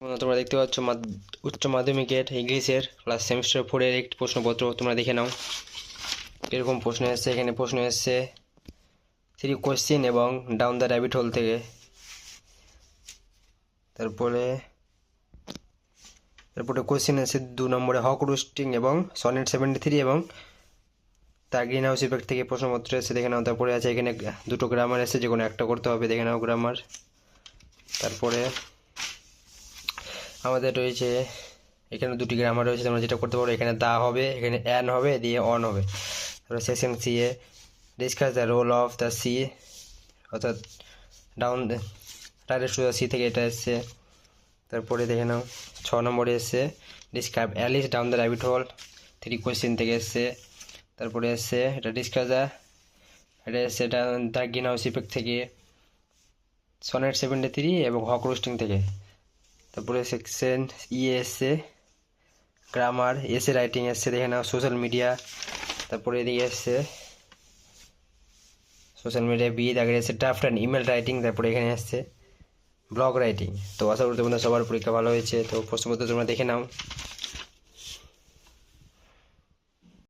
তোমরা দেখতে পাচ্ছ উচ্চ মাধ্যমিকের ইংলিশের ক্লাস সেমিস্টার 4-এর একটি প্রশ্নপত্র। তোমরা দেখে নাও এরকম প্রশ্ন এসছে। এখানে প্রশ্ন এসছে 3 কোশ্চেন এবং ডাউন দ্য র্যাবিট হোল থেকে। তারপরে কোশ্চেন এসছে 2 নম্বরে হক রোস্টিং এবং সনেট 73 এবং তার গ্রিন হাউস ইফেক্ট থেকে প্রশ্নপত্র এসে দেখে নাও। তারপরে আছে এখানে দুটো গ্রামার এসে, যে কোনো একটা করতে হবে, দেখে নাও গ্রামার। তারপরে আমাদের রয়েছে এখানে দুটি গ্রামার রয়েছে, তোমরা যেটা করতে পারো, এখানে দা হবে, এখানে অ্যান হবে, দিয়ে অন হবে। তারপরে সেকশন সি এ discuss the role of the sea, অর্থাৎ down direct to the sea থেকে এটা এসছে। তারপরে দেখে নাও 6 নম্বরে এসছে describe Alice down the rabbit hole, 3 question থেকে এসছে। তারপরে এসছে এটা ডিসকাস এটা এসছে এটা দ্য গ্রিন হাউস ইফেক্ট থেকে, সনেট 73 এবং হক রোস্টিং থেকে। তারপরে সেকশন ই এসছে গ্রামার, এসে রাইটিং এসছে, দেখে নাও সোশ্যাল মিডিয়া। তারপরে এদিকে এসছে সোশ্যাল মিডিয়া বি, তারপরে এসছে ড্রাফট অ্যান্ড ইমেল রাইটিং। তারপরে এখানে আসছে ব্লগ রাইটিং। তো আশা করি তোমাদের সবার পরীক্ষা ভালো হয়েছে। তো প্রশ্নপত্র তোমরা দেখে নাও।